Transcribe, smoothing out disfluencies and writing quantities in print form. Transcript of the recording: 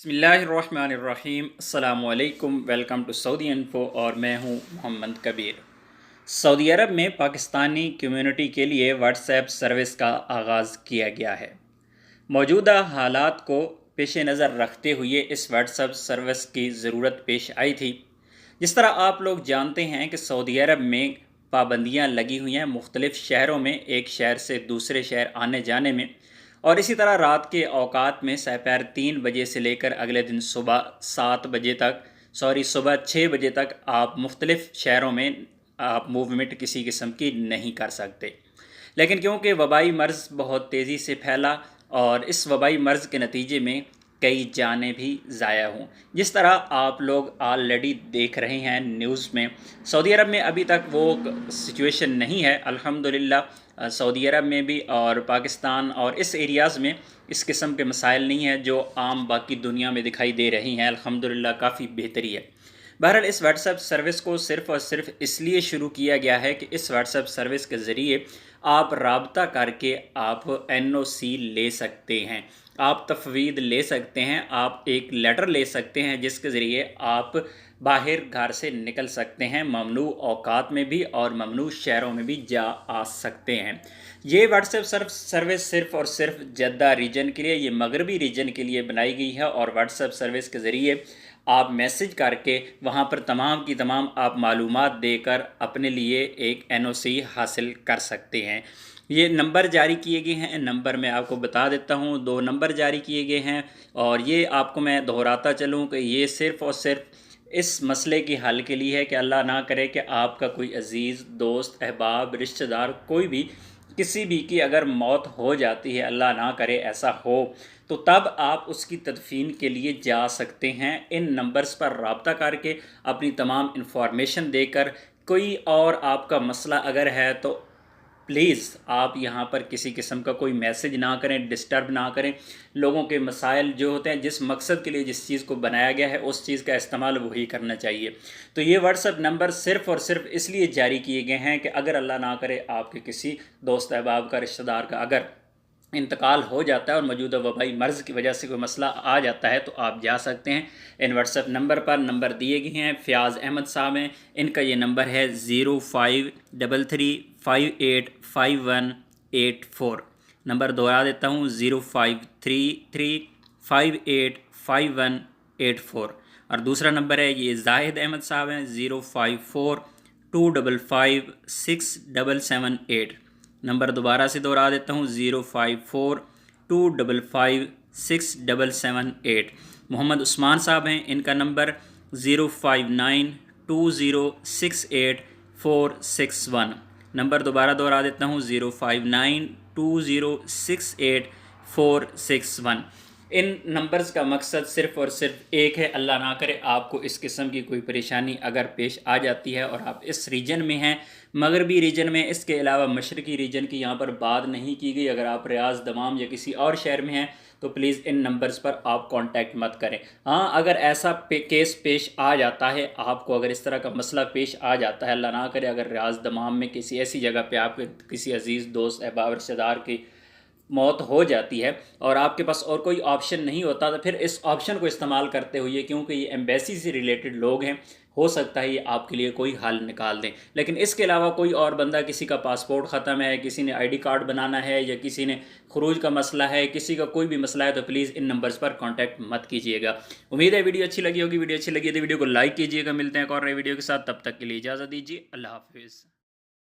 बिस्मिल्लाहिर्रहमानिर्रहीम अस्सलामु अलैकुम। वेलकम टू सऊदी इन्फो और मैं हूं मोहम्मद कबीर। सऊदी अरब में पाकिस्तानी कम्युनिटी के लिए व्हाट्सएप सर्विस का आगाज़ किया गया है। मौजूदा हालात को पेश नज़र रखते हुए इस व्हाट्सएप सर्विस की ज़रूरत पेश आई थी। जिस तरह आप लोग जानते हैं कि सऊदी अरब में पाबंदियाँ लगी हुई हैं मुख्तलिफ़ शहरों में, एक शहर से दूसरे शहर आने जाने में, और इसी तरह रात के औकात में दोपहर 3 बजे से लेकर अगले दिन सुबह 7 बजे तक सुबह 6 बजे तक आप मुख्तलिफ़ शहरों में आप मूवमेंट किसी किस्म की नहीं कर सकते। लेकिन क्योंकि वबाई मर्ज़ बहुत तेज़ी से फैला और इस वबाई मर्ज़ के नतीजे में कई जानें भी ज़ाया हों, जिस तरह आप लोग ऑलरेडी देख रहे हैं न्यूज़ में, सऊदी अरब में अभी तक वो सिचुएशन नहीं है अल्हम्दुलिल्लाह। सऊदी अरब में भी और पाकिस्तान और इस एरियाज़ में इस किस्म के मसाइल नहीं हैं जो आम बाकी दुनिया में दिखाई दे रही हैं। अल्हम्दुलिल्लाह काफ़ी बेहतरी है। बहरहाल इस व्हाट्सएप सर्विस को सिर्फ़ और सिर्फ इसलिए शुरू किया गया है कि इस व्हाट्सएप सर्विस के ज़रिए आप राब्ता करके आप NOC ले सकते हैं, आप तफवीद ले सकते हैं, आप एक लेटर ले सकते हैं जिसके ज़रिए आप बाहर घर से निकल सकते हैं, ममनू औकात में भी और ममनू शहरों में भी जा आ सकते हैं। ये व्हाट्सएप सर्विस सिर्फ़ और सिर्फ जद्दा रीजन के लिए, ये मगरबी रीजन के लिए बनाई गई है और व्हाट्सएप सर्विस के ज़रिए आप मैसेज करके वहाँ पर तमाम की तमाम आप मालूमात देकर अपने लिए एक NOC हासिल कर सकते हैं। ये नंबर जारी किए गए हैं, नंबर मैं आपको बता देता हूँ, 2 नंबर जारी किए गए हैं और ये आपको मैं दोहराता चलूँ कि ये सिर्फ़ और सिर्फ इस मसले के हल के लिए है कि अल्लाह ना करे कि आपका कोई अज़ीज़ दोस्त, अहबाब, रिश्तेदार, कोई भी किसी भी की अगर मौत हो जाती है, अल्लाह ना करे ऐसा हो, तो तब आप उसकी तदफीन के लिए जा सकते हैं। इन नंबर्स पर रब्ता करके अपनी तमाम इन्फॉर्मेशन देकर, कोई और आपका मसला अगर है तो प्लीज़ आप यहाँ पर किसी किस्म का कोई मैसेज ना करें, डिस्टर्ब ना करें। लोगों के मसाइल जो होते हैं, जिस मकसद के लिए जिस चीज़ को बनाया गया है उस चीज़ का इस्तेमाल वही करना चाहिए। तो ये व्हाट्सएप नंबर सिर्फ़ और सिर्फ इसलिए जारी किए गए हैं कि अगर अल्लाह ना करे आपके किसी दोस्त अहबाब का, रिश्तेदार का अगर इंतकाल हो जाता है और मौजूदा वबाई मर्ज़ की वजह से कोई मसला आ जाता है तो आप जा सकते हैं। इन व्हाट्सएप नंबर पर नंबर दिए गए हैं, फ़याज़ अहमद साहब हैं, इनका ये नंबर है 0533585184। नंबर दोहरा देता हूँ, 0533585184। और दूसरा नंबर है ये जाहिद अहमद साहब हैं, 0542556778। नंबर दोबारा से दोहरा देता हूँ, 0542556778। मोहम्मद उस्मान साहब हैं, इनका नंबर 0592068461। नंबर दोबारा दोहरा देता हूँ, 0592068461। इन नंबर्स का मकसद सिर्फ़ और सिर्फ एक है, अल्लाह ना करे आपको इस किस्म की कोई परेशानी अगर पेश आ जाती है और आप इस रीजन में हैं, मगरबी रीजन में, इसके अलावा मशरकी रीजन की यहाँ पर बात नहीं की गई, अगर आप रियाज़, दमाम या किसी और शहर में हैं तो प्लीज़ इन नंबर्स पर आप कांटेक्ट मत करें। हाँ, अगर ऐसा केस पेश आ जाता है, आपको अगर इस तरह का मसला पेश आ जाता है, अल्लाह ना करे अगर रियाज़, दमाम में किसी ऐसी जगह पे आपके किसी अजीज़ दोस्त, अहबाब, रिश्तेदार की मौत हो जाती है और आपके पास और कोई ऑप्शन नहीं होता, तो फिर इस ऑप्शन को इस्तेमाल करते हुए, क्योंकि ये एम्बेसी से रिलेटेड लोग हैं, हो सकता है ये आपके लिए कोई हल निकाल दें। लेकिन इसके अलावा कोई और बंदा, किसी का पासपोर्ट ख़त्म है, किसी ने ID कार्ड बनाना है, या किसी ने खरूज का मसला है, किसी का कोई भी मसला है, तो प्लीज़ इन नंबर्स पर कांटेक्ट मत कीजिएगा। उम्मीद है वीडियो अच्छी लगी होगी। वीडियो अच्छी लगी है तो वीडियो को लाइक कीजिएगा। मिलते हैं एक और नई वीडियो के साथ, तब तक के लिए इजाज़त दीजिए। अल्लाह हाफिज़।